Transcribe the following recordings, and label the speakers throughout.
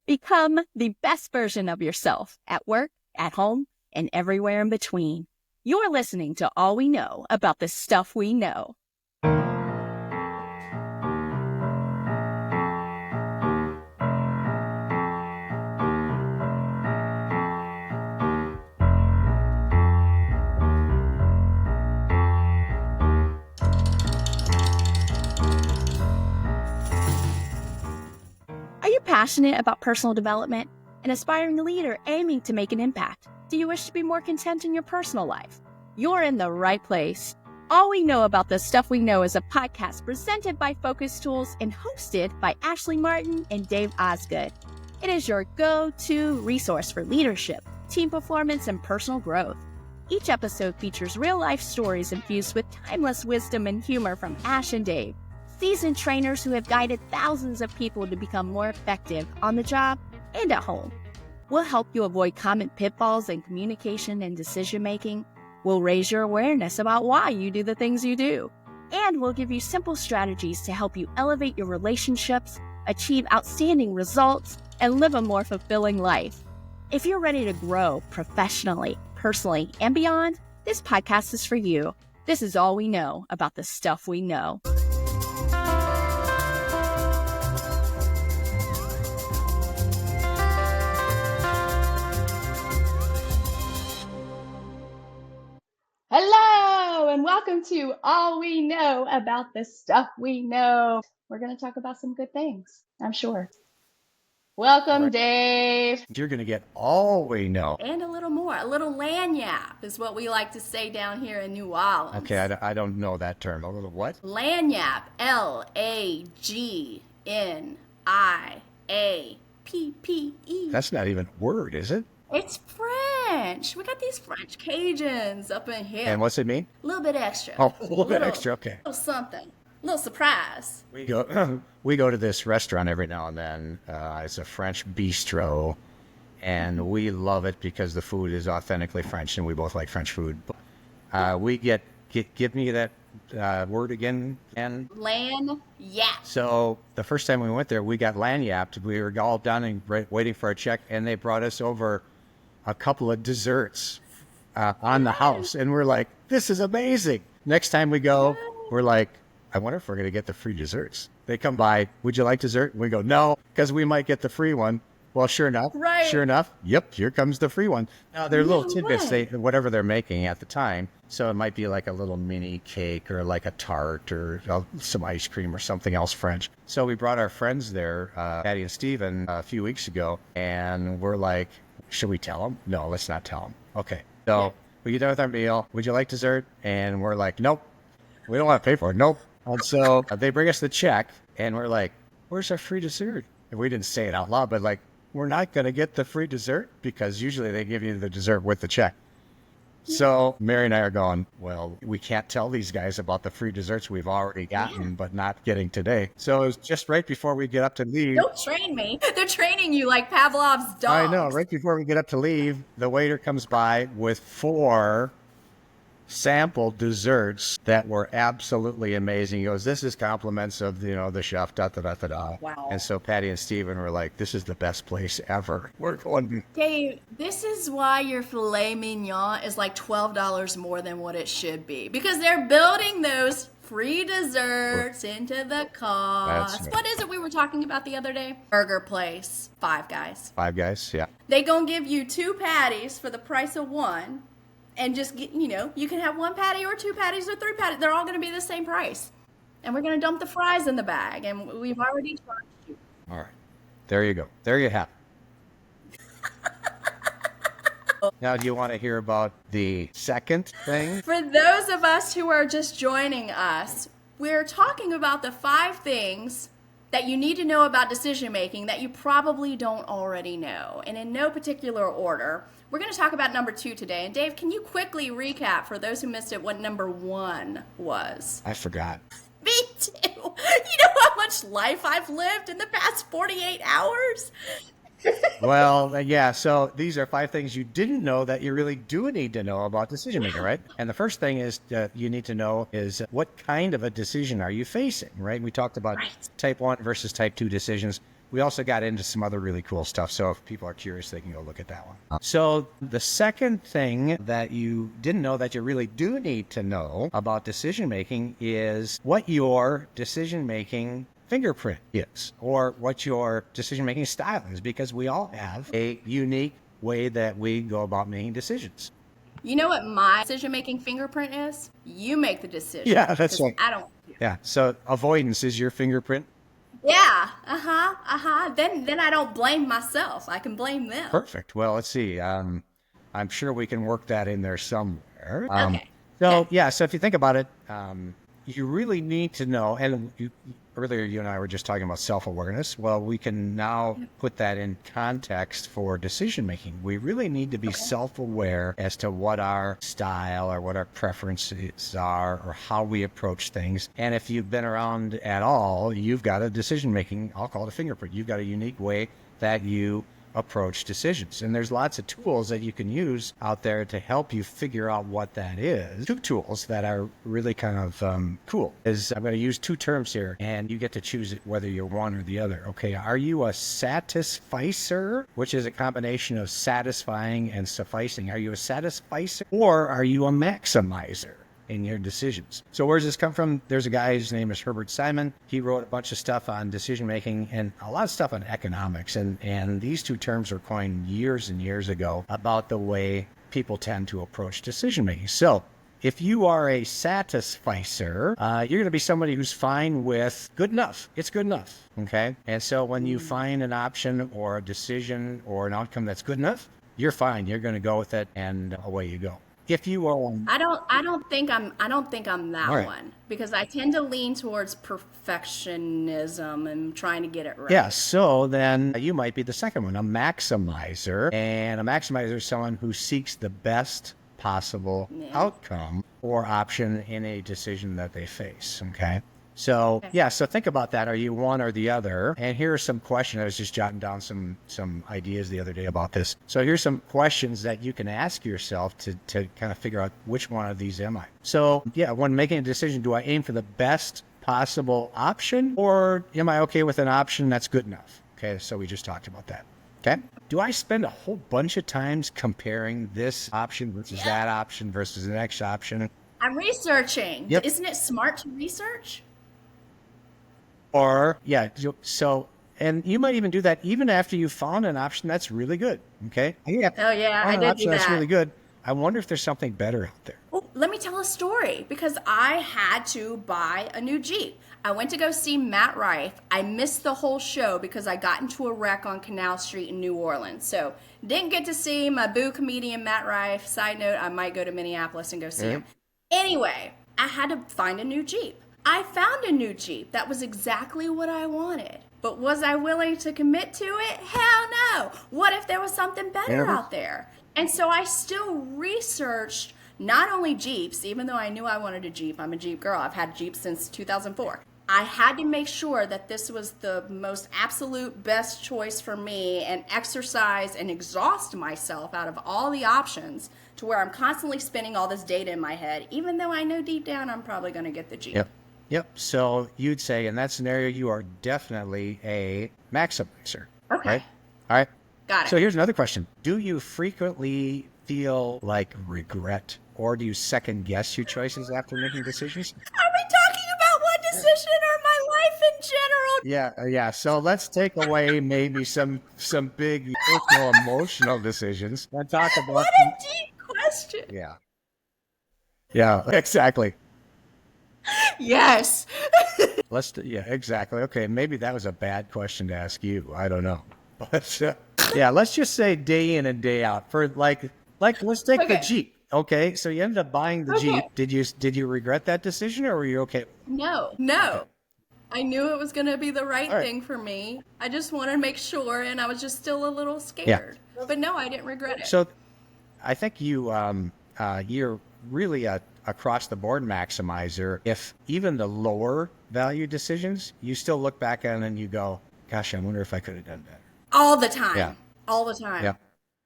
Speaker 1: Become the best version of yourself at work, at home, and everywhere in between. You're listening to All We Know About the Stuff We Know. Are you passionate about personal development? An aspiring leader aiming to make an impact? Do you wish to be more content in your personal life? You're in the right place. All We Know About the Stuff We Know is a podcast presented by Focus Tools and hosted by Ashley Martin and Dave Osgood. It is your go-to resource for leadership, team performance, and personal growth. Each episode features real-life stories infused with timeless wisdom and humor from Ash and Dave, seasoned trainers who have guided thousands of people to become more effective on the job and at home. We'll help you avoid common pitfalls in communication and decision-making. We'll raise your awareness about why you do the things you do. And we'll give you simple strategies to help you elevate your relationships, achieve outstanding results, and live a more fulfilling life. If you're ready to grow professionally, personally, and beyond, this podcast is for you. This is All We Know About the Stuff We Know. Hello, and welcome to All We Know About the Stuff We Know. We're going to talk about some good things, I'm sure. Welcome, right. Dave.
Speaker 2: You're going to get all we know.
Speaker 1: And a little more. A little lagniappe is what we like to say down here in New Orleans.
Speaker 2: Okay, I don't know that term. A little what?
Speaker 1: Lagniappe. Lagniappe.
Speaker 2: That's not even a word, is it?
Speaker 1: It's French. We got these French Cajuns up in here.
Speaker 2: And what's it mean?
Speaker 1: A little bit extra.
Speaker 2: Oh, a little bit extra, okay.
Speaker 1: A little something. A little surprise.
Speaker 2: We go to this restaurant every now and then. It's a French bistro, and we love it because the food is authentically French, and we both like French food. Give me that word again. And
Speaker 1: lagniappe.
Speaker 2: So the first time we went there, we got lagniapped. We were all down and waiting for our check, and they brought us over a couple of desserts on the house, and we're like, this is amazing. Next time we go, we're like, I wonder if we're going to get the free desserts. They come by, would you like dessert? And we go, no, because we might get the free one. Well, sure enough, yep, here comes the free one. Now, they're little tidbits, whatever they're making at the time. So it might be like a little mini cake or like a tart or some ice cream or something else French. So we brought our friends there, Patty and Steven, a few weeks ago, and we're like, should we tell them? No, let's not tell them. Okay, so we get done with our meal. Would you like dessert? And we're like, nope, we don't want to pay for it. Nope. And so they bring us the check, and we're like, where's our free dessert? And we didn't say it out loud, but like, we're not going to get the free dessert because usually they give you the dessert with the check. So Mary and I are going, well, we can't tell these guys about the free desserts we've already gotten, but not getting today. So it was just right before we get up to leave.
Speaker 1: Don't train me. They're training you like Pavlov's dogs.
Speaker 2: I know. Right before we get up to leave, the waiter comes by with 4 sample desserts that were absolutely amazing. He goes, this is compliments of, the chef, da-da-da-da-da.
Speaker 1: Wow.
Speaker 2: And so Patty and Steven were like, this is the best place ever. We're going.
Speaker 1: Dave, this is why your filet mignon is like $12 more than what it should be. Because they're building those free desserts into the cost.
Speaker 2: Right.
Speaker 1: What is it we were talking about the other day? Burger place, Five Guys.
Speaker 2: Five Guys, yeah.
Speaker 1: They gonna give you 2 patties for the price of 1. And just get, you can have 1 patty or 2 patties or 3 patties. They're all going to be the same price. And we're going to dump the fries in the bag. And we've already charged you.
Speaker 2: All right. There you go. There you have it. Now, do you want to hear about the second thing?
Speaker 1: For those of us who are just joining us, we're talking about the 5 things that you need to know about decision making that you probably don't already know. And in no particular order. We're going to talk about number 2 today. And Dave, can you quickly recap for those who missed it what number 1 was?
Speaker 2: I forgot.
Speaker 1: Me too. You know how much life I've lived in the past 48 hours?
Speaker 2: Well, yeah, so these are 5 things you didn't know that you really do need to know about decision making, right? And the first thing is you need to know is what kind of a decision are you facing, right? We talked about type 1 versus type 2 decisions. we also got into some other really cool stuff. So if people are curious, they can go look at that one. So the second thing that you didn't know that you really do need to know about decision making is what your decision making fingerprint is, or what your decision making style is, because we all have a unique way that we go about making decisions.
Speaker 3: You know what my decision-making fingerprint is? You make the decision.
Speaker 2: Yeah, that's
Speaker 3: 'cause
Speaker 2: right.
Speaker 3: I don't.
Speaker 2: Yeah. So avoidance is your fingerprint.
Speaker 3: Yeah. Then I don't blame myself. I can blame them.
Speaker 2: Perfect. Well, let's see. I'm sure we can work that in there somewhere.
Speaker 3: Okay.
Speaker 2: So yeah, so if you think about it, you really need to know, and earlier you and I were just talking about self-awareness. Well, we can now put that in context for decision-making. We really need to be self-aware as to what our style or what our preferences are or how we approach things. And if you've been around at all, you've got a decision-making, I'll call it a fingerprint. You've got a unique way that you approach decisions. And there's lots of tools that you can use out there to help you figure out what that is. Two tools that are really kind of cool is I'm going to use two terms here, and you get to choose it whether you're one or the other. Okay, are you a satisficer, which is a combination of satisfying and sufficing? Are you a satisficer, or are you a maximizer in your decisions? So where does this come from? There's a guy, his name is Herbert Simon. He wrote a bunch of stuff on decision making and a lot of stuff on economics. And these two terms were coined years and years ago about the way people tend to approach decision making. So if you are a satisficer, you're going to be somebody who's fine with good enough. It's good enough. Okay. And so when you find an option or a decision or an outcome that's good enough, you're fine. You're going to go with it, and away you go. If you are,
Speaker 3: I don't think I'm that
Speaker 2: All right.
Speaker 3: one, because I tend to lean towards perfectionism and trying to get it right.
Speaker 2: yeah, so then you might be the second one, a maximizer. And a maximizer is someone who seeks the best possible outcome or option in a decision that they face. Okay. So yeah, so think about that. Are you one or the other? And here are some questions. I was just jotting down some ideas the other day about this. So here's some questions that you can ask yourself to kind of figure out which one of these am I. So yeah, when making a decision, do I aim for the best possible option, or am I okay with an option that's good enough? Okay, so we just talked about that. Okay. Do I spend a whole bunch of times comparing this option versus that option versus the next option?
Speaker 3: I'm researching.
Speaker 2: Yep.
Speaker 3: Isn't it smart to research?
Speaker 2: Or, yeah, so, and you might even do that even after you found an option that's really good. Okay.
Speaker 3: Oh yeah, I
Speaker 2: An
Speaker 3: did
Speaker 2: option
Speaker 3: do
Speaker 2: that's
Speaker 3: that.
Speaker 2: really good. I wonder if there's something better out there.
Speaker 3: Oh, let me tell a story, because I had to buy a new Jeep. I went to go see Matt Rife. I missed the whole show because I got into a wreck on Canal Street in New Orleans. So didn't get to see my boo comedian Matt Rife. Side note, I might go to Minneapolis and go see him. Anyway, I had to find a new Jeep. I found a new Jeep that was exactly what I wanted. But was I willing to commit to it? Hell no. What if there was something better out there? And so I still researched not only Jeeps, even though I knew I wanted a Jeep. I'm a Jeep girl. I've had Jeeps since 2004. I had to make sure that this was the most absolute best choice for me, and exercise and exhaust myself out of all the options to where I'm constantly spinning all this data in my head, even though I know deep down I'm probably going to get the Jeep.
Speaker 2: Yep. So you'd say in that scenario, you are definitely a maximizer.
Speaker 3: Okay.
Speaker 2: Right? All right.
Speaker 3: Got it.
Speaker 2: So here's another question. Do you frequently feel like regret, or do you second guess your choices after making decisions?
Speaker 3: Are we talking about one decision or my life in general?
Speaker 2: Yeah. So let's take away maybe some big personal emotional decisions and talk about.
Speaker 3: What a deep question.
Speaker 2: Yeah, exactly.
Speaker 3: Yes.
Speaker 2: Yeah, exactly. Okay, maybe that was a bad question to ask you. I don't know. But yeah, let's just say day in and day out for like let's take the Jeep. Okay, so you ended up buying the Jeep. Did you regret that decision, or were you okay?
Speaker 3: No. I knew it was going to be the right thing for me. I just wanted to make sure, and I was just still a little scared. But no, I didn't regret it.
Speaker 2: So I think you're really a across the board maximizer. If even the lower value decisions, you still look back on and you go, gosh, I wonder if I could have done better.
Speaker 3: All the time.
Speaker 2: Yeah.
Speaker 3: All the time.
Speaker 2: Yeah.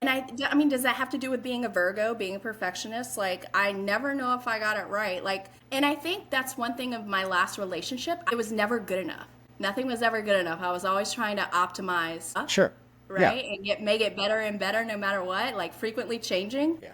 Speaker 3: And I mean, does that have to do with being a Virgo, being a perfectionist? Like, I never know if I got it right. Like, and I think that's one thing of my last relationship. It was never good enough. Nothing was ever good enough. I was always trying to optimize,
Speaker 2: Sure.
Speaker 3: right? And make it better and better no matter what, like frequently changing.
Speaker 2: Yeah.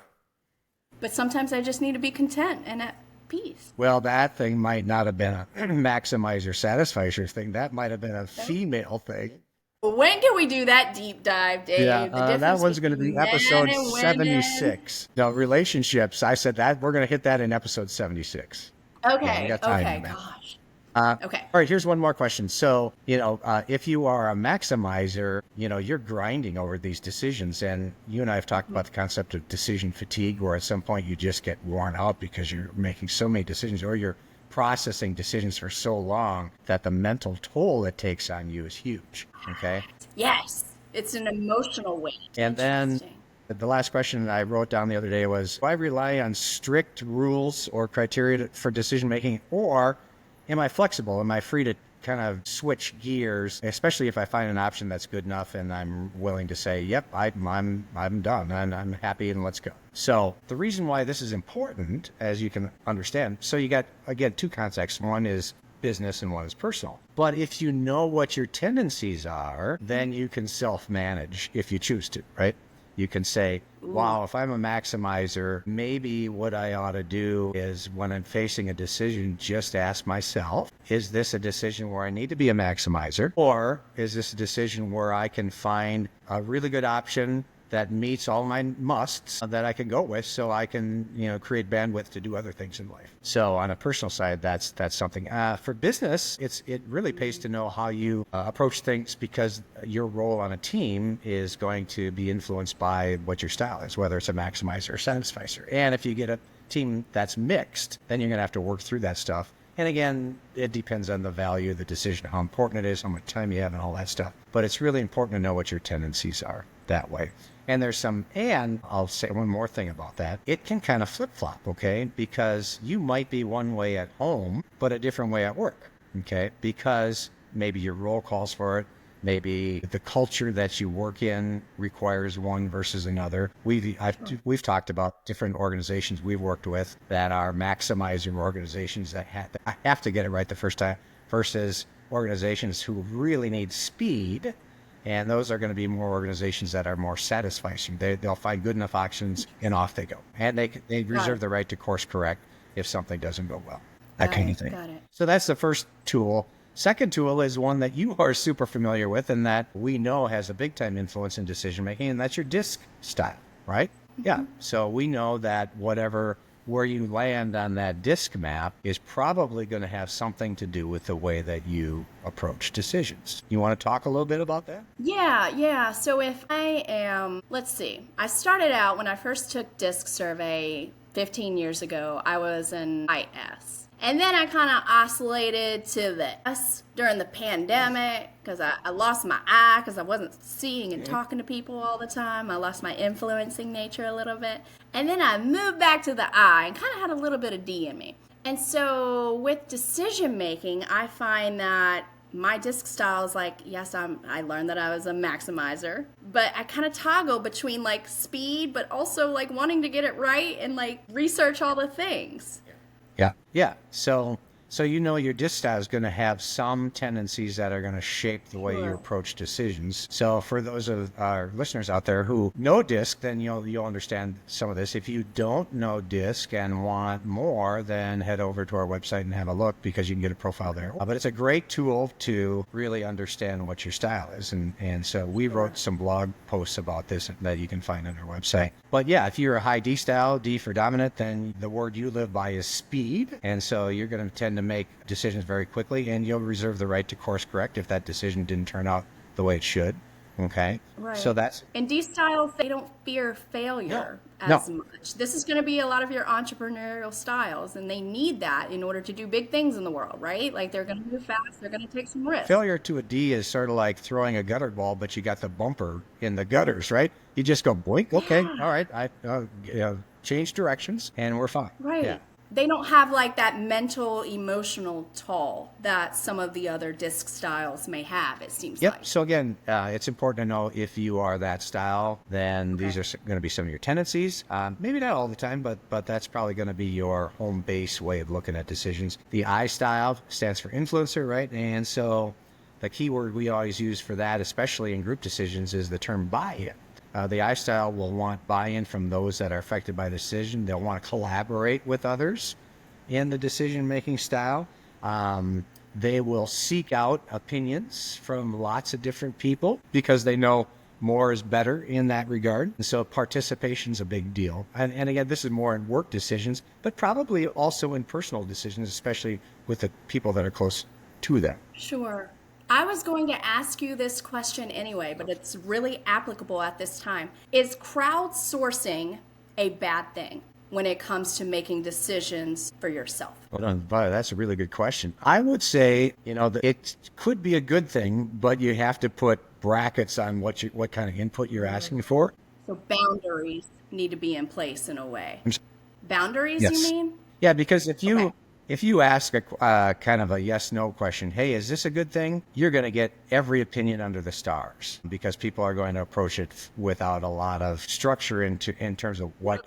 Speaker 3: But sometimes I just need to be content and at peace.
Speaker 2: Well, that thing might not have been a maximizer satisficer thing. That might have been a female thing.
Speaker 3: When can we do that deep dive, Dave?
Speaker 2: Yeah,
Speaker 3: The difference
Speaker 2: that one's going to be
Speaker 3: between
Speaker 2: episode
Speaker 3: men and women.
Speaker 2: 76. No, relationships. I said that we're going to hit that in episode 76.
Speaker 3: Okay.
Speaker 2: Yeah, we got time
Speaker 3: Okay.
Speaker 2: on that.
Speaker 3: Gosh. Okay.
Speaker 2: All right, here's one more question. So, if you are a maximizer, you're grinding over these decisions. And you and I have talked about the concept of decision fatigue, where at some point you just get worn out because you're making so many decisions, or you're processing decisions for so long that the mental toll it takes on you is huge. Okay.
Speaker 3: Yes. It's an emotional weight.
Speaker 2: And then
Speaker 3: Interesting.
Speaker 2: the last question I wrote down the other day was, do I rely on strict rules or criteria for decision making, or am I flexible? Am I free to kind of switch gears, especially if I find an option that's good enough and I'm willing to say, yep, I'm done and I'm happy and let's go. So the reason why this is important, as you can understand, so you got, again, two contexts. One is business and one is personal. But if you know what your tendencies are, then you can self-manage if you choose to, right? You can say, wow, if I'm a maximizer, maybe what I ought to do is when I'm facing a decision, just ask myself, is this a decision where I need to be a maximizer? Or is this a decision where I can find a really good option that meets all my musts that I can go with, so I can, create bandwidth to do other things in life. So on a personal side, that's something. For business, it really pays to know how you approach things, because your role on a team is going to be influenced by what your style is, whether it's a maximizer or satisficer. And if you get a team that's mixed, then you're going to have to work through that stuff. And again, it depends on the value of the decision, how important it is, how much time you have, and all that stuff. But it's really important to know what your tendencies are that way. And and I'll say one more thing about that. It can kind of flip-flop, okay? Because you might be one way at home, but a different way at work, okay? Because maybe your role calls for it. Maybe the culture that you work in requires one versus another. We've talked about different organizations we've worked with that are maximizing organizations that have to get it right the first time, versus organizations who really need speed. And those are going to be more organizations that are more satisficing. They'll find good enough options and off they go. And they reserve the right to course correct if something doesn't go well. That kind of thing.
Speaker 3: Got it.
Speaker 2: So that's the first tool. Second tool is one that you are super familiar with and that we know has a big time influence in decision making, and that's your DISC style, right? Mm-hmm. Yeah. So we know that where you land on that DISC map is probably going to have something to do with the way that you approach decisions. You want to talk a little bit about that?
Speaker 3: Yeah. So if I am, let's see, I started out when I first took DISC survey 15 years ago, I was an IS. And then I kind of oscillated to the S during the pandemic because I lost my I because I wasn't seeing and talking to people all the time. I lost my influencing nature a little bit. And then I moved back to the I and kind of had a little bit of D in me. And so with decision making, I find that my DISC style is like, yes, I learned that I was a maximizer, but I kind of toggle between like speed, but also like wanting to get it right and like research all the things.
Speaker 2: Yeah. So your DISC style is going to have some tendencies that are going to shape the way you approach decisions. So for those of our listeners out there who know DISC, then you'll understand some of this. If you don't know DISC and want more, then head over to our website and have a look, because you can get a profile there. But it's a great tool to really understand what your style is. And so we wrote some blog posts about this that you can find on our website. But yeah, if you're a high D style, D for dominant, then the word you live by is speed. And so you're going to tend to make decisions very quickly, and you'll reserve the right to course correct if that decision didn't turn out the way it should. Okay.
Speaker 3: Right.
Speaker 2: So that's.
Speaker 3: And D style, they don't fear failure as much. This is going to be a lot of your entrepreneurial styles, and they need that in order to do big things in the world, right? Like they're going to move fast, they're going to take some risks.
Speaker 2: Failure to a D is sort of like throwing a gutter ball, but you got the bumper in the gutters, right? You just go boink. Okay. All right. I change directions and we're fine.
Speaker 3: Right.
Speaker 2: Yeah.
Speaker 3: They don't have like that mental, emotional toll that some of the other DISC styles may have, it seems like.
Speaker 2: So again, it's important to know if you are that style, then these are going to be some of your tendencies. Maybe not all the time, but that's probably going to be your home base way of looking at decisions. The I style stands for influencer, right? And so the key word we always use for that, especially in group decisions, is the term buy-in. The I style will want buy-in from those that are affected by the decision. They'll want to collaborate with others in the decision-making style. They will seek out opinions from lots of different people because they know more is better in that regard. And so participation is a big deal. And again, this is more in work decisions, but probably also in personal decisions, especially with the people that are close to them.
Speaker 3: Sure. I was going to ask you this question anyway, but it's really applicable at this time. Is crowdsourcing a bad thing when it comes to making decisions for yourself?
Speaker 2: Hold on, but that's a really good question. I would say, that it could be a good thing, but you have to put brackets on what kind of input you're asking for.
Speaker 3: So boundaries need to be in place in a way. Boundaries,
Speaker 2: Yes.
Speaker 3: you mean?
Speaker 2: Yeah, because if you
Speaker 3: Okay.
Speaker 2: if you ask a kind of a yes/no question, hey, is this a good thing? You're going to get every opinion under the stars because people are going to approach it without a lot of structure in terms of what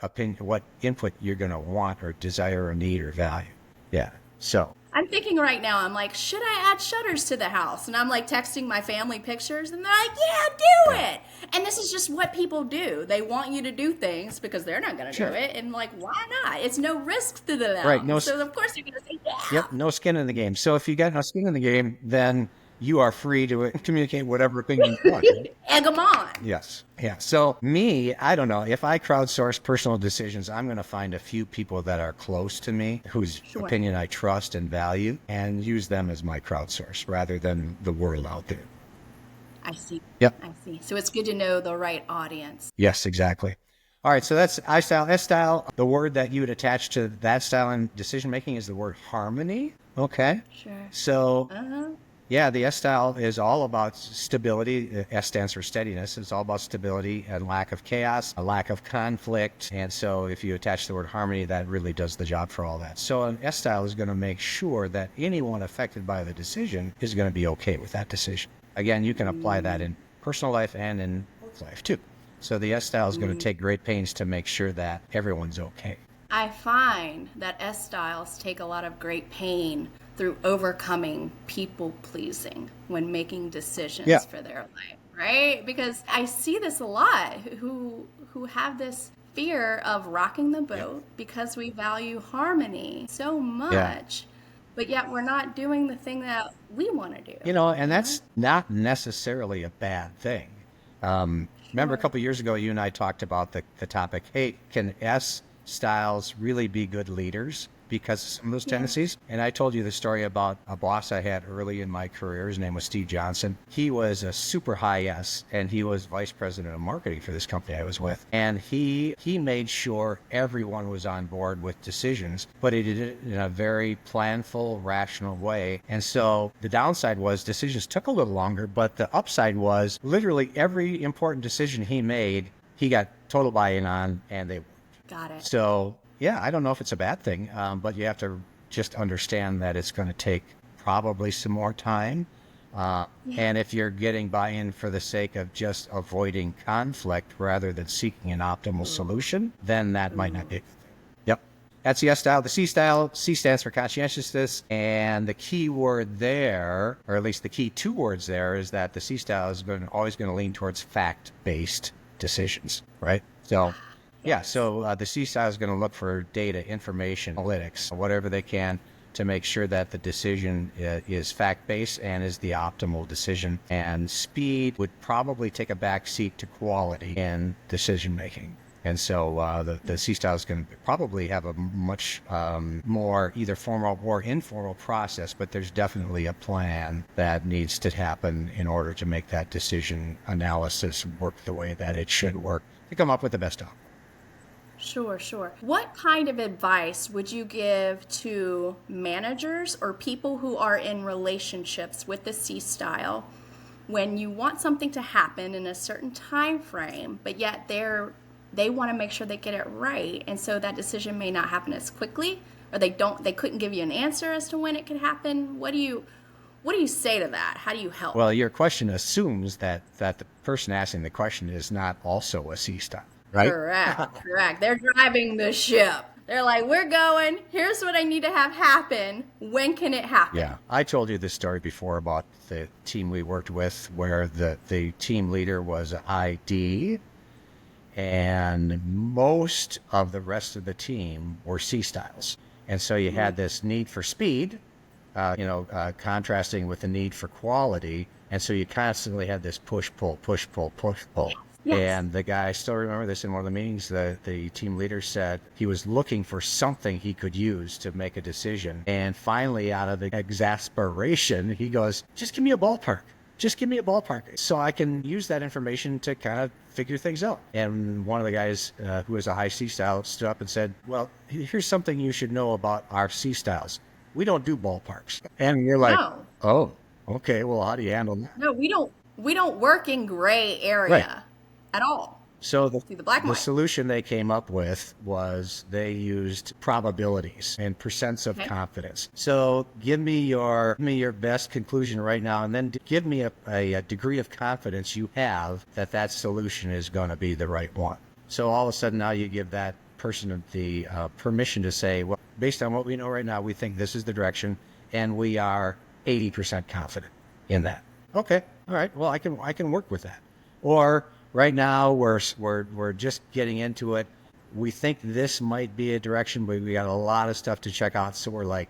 Speaker 2: input you're going to want or desire or need or value. Yeah. So
Speaker 3: I'm thinking right now, I'm like, should I add shutters to the house? And I'm like texting my family pictures, and they're like, yeah, do it. And this is just what people do. They want you to do things because they're not going to
Speaker 2: Sure.
Speaker 3: do it. And like, why not? It's no risk to them.
Speaker 2: Right, no
Speaker 3: So of course you're going to say, yeah.
Speaker 2: Yep, no skin in the game. So if you got no skin in the game, then you are free to communicate whatever opinion you want. Right?
Speaker 3: Egg them on.
Speaker 2: Yes. Yeah. So me, I don't know. If I crowdsource personal decisions, I'm going to find a few people that are close to me, whose
Speaker 3: Sure.
Speaker 2: opinion I trust and value, and use them as my crowdsource rather than the world out there.
Speaker 3: I see.
Speaker 2: Yep.
Speaker 3: I see. So it's good to know the right audience.
Speaker 2: Yes, exactly. All right. So that's I style. S style. The word that you would attach to that style in decision making is the word harmony. Okay.
Speaker 3: Sure.
Speaker 2: So
Speaker 3: Uh-huh.
Speaker 2: yeah, the S style is all about stability. S stands for steadiness. It's all about stability and lack of chaos, a lack of conflict. And so if you attach the word harmony, that really does the job for all that. So an S style is going to make sure that anyone affected by the decision is going to be okay with that decision. Again, you can apply that in personal life and in work life too. So the S style is going to take great pains to make sure that everyone's okay.
Speaker 3: I find that S styles take a lot of great pain through overcoming people pleasing when making decisions for their life, right? Because I see this a lot who have this fear of rocking the boat because we value harmony so much. But yet we're not doing the thing that we want to do.
Speaker 2: And that's not necessarily a bad thing. Remember a couple of years ago, you and I talked about the topic, hey, can S styles really be good leaders because of some of those tendencies? And I told you the story about a boss I had early in my career. His name was Steve Johnson. He was a super high S, and he was vice president of marketing for this company I was with. And he made sure everyone was on board with decisions, but he did it in a very planful, rational way. And so the downside was decisions took a little longer, but the upside was literally every important decision he made, he got total buy-in on, and they
Speaker 3: Got it.
Speaker 2: so, yeah, I don't know if it's a bad thing, but you have to just understand that it's going to take probably some more time. And if you're getting buy-in for the sake of just avoiding conflict rather than seeking an optimal solution, then that might not be a good thing. Yep. That's the S style. The C style, C stands for conscientiousness. And the key word there, or at least the key two words there, is that the C style is always going to lean towards fact-based decisions, right? So... yeah, so the C style is going to look for data, information, analytics, whatever they can to make sure that the decision is fact-based and is the optimal decision. And speed would probably take a back seat to quality in decision-making. And so the C style is going to probably have a much more either formal or informal process, but there's definitely a plan that needs to happen in order to make that decision analysis work the way that it should work to come up with the best outcome.
Speaker 3: Sure, sure. What kind of advice would you give to managers or people who are in relationships with the C style when you want something to happen in a certain time frame, but yet they want to make sure they get it right, and so that decision may not happen as quickly, or they couldn't give you an answer as to when it could happen? What do you say to that? How do you help?
Speaker 2: Well, your question assumes that the person asking the question is not also a C style. Right?
Speaker 3: Correct. They're driving the ship. They're like, we're going. Here's what I need to have happen. When can it happen?
Speaker 2: Yeah. I told you this story before about the team we worked with where the team leader was ID and most of the rest of the team were C styles. And so you had this need for speed, contrasting with the need for quality. And so you constantly had this push, pull, push, pull, push, pull.
Speaker 3: Yes.
Speaker 2: And the guy, I still remember this in one of the meetings, the team leader said he was looking for something he could use to make a decision. And finally, out of exasperation, he goes, just give me a ballpark. Just give me a ballpark so I can use that information to kind of figure things out. And one of the guys who was a high C style stood up and said, well, here's something you should know about our C styles. We don't do ballparks. And you're like,
Speaker 3: No.
Speaker 2: oh, okay, well, how do you handle that?
Speaker 3: No, we don't work in gray area at all.
Speaker 2: So
Speaker 3: See the black and
Speaker 2: the
Speaker 3: white.
Speaker 2: solution they came up with was they used probabilities and percents of confidence. So give me your best conclusion right now, and then give me a degree of confidence you have that solution is going to be the right one. So all of a sudden now you give that person the permission to say, well, based on what we know right now, we think this is the direction, and we are 80% confident in that. Okay, all right. Well, I can work with that. Or right now we're just getting into it. We think this might be a direction, but we got a lot of stuff to check out, so we're like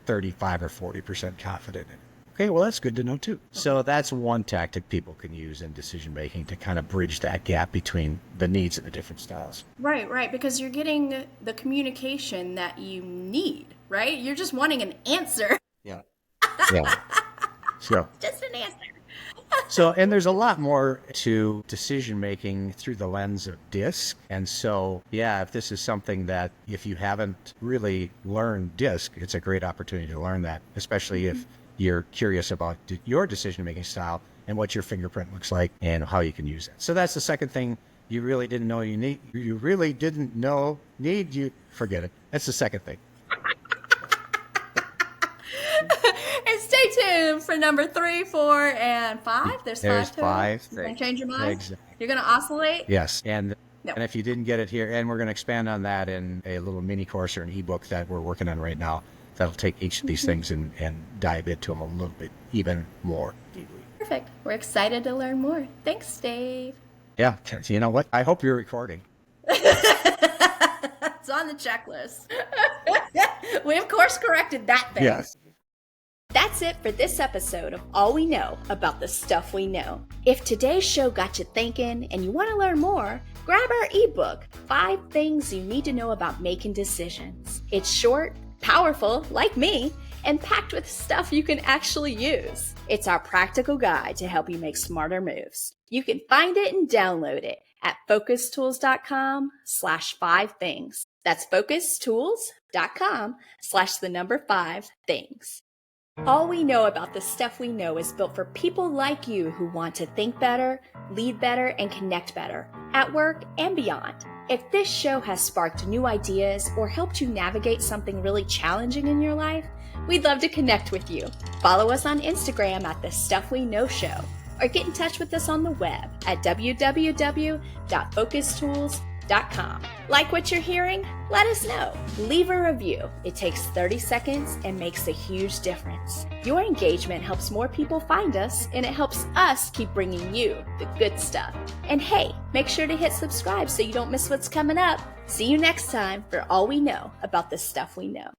Speaker 2: 35 or 40% confident in it. Okay, well, that's good to know too. So that's one tactic people can use in decision making to kind of bridge that gap between the needs of the different styles.
Speaker 3: Right, because you're getting the communication that you need, right? You're just wanting an answer.
Speaker 2: Yeah. So
Speaker 3: Just an answer.
Speaker 2: and there's a lot more to decision making through the lens of DISC. And so, if this is something that if you haven't really learned DISC, it's a great opportunity to learn that, especially if you're curious about your decision making style and what your fingerprint looks like and how you can use it. So that's the second thing you really didn't know you need. You really didn't know need you. Forget it. That's the second thing.
Speaker 3: And stay tuned for number 3, 4, and 5. There's 5 total.
Speaker 2: 5.
Speaker 3: You're going to change your mind?
Speaker 2: Exactly.
Speaker 3: You're going to oscillate?
Speaker 2: Yes. And
Speaker 3: No.
Speaker 2: if you didn't get it here, and we're going to expand on that in a little mini course or an ebook that we're working on right now, that'll take each of these things and dive into them a little bit even more deeply.
Speaker 3: Perfect. We're excited to learn more. Thanks, Dave.
Speaker 2: Yeah. You know what? I hope you're recording.
Speaker 3: It's on the checklist. We, of course, corrected that thing.
Speaker 2: Yes.
Speaker 1: That's it for this episode of All We Know About the Stuff We Know. If today's show got you thinking and you want to learn more, grab our ebook, 5 Things You Need to Know About Making Decisions. It's short, powerful, like me, and packed with stuff you can actually use. It's our practical guide to help you make smarter moves. You can find it and download it at focustools.com/5things. That's focustools.com/5things. All We Know About the Stuff We Know is built for people like you who want to think better, lead better, and connect better at work and beyond. If this show has sparked new ideas or helped you navigate something really challenging in your life, we'd love to connect with you. Follow us on Instagram at The Stuff We Know Show, or get in touch with us on the web at www.focustools.com. Like what you're hearing? Let us know. Leave a review. It takes 30 seconds and makes a huge difference. Your engagement helps more people find us, and it helps us keep bringing you the good stuff. And hey, make sure to hit subscribe so you don't miss what's coming up. See you next time for All We Know About the Stuff We Know.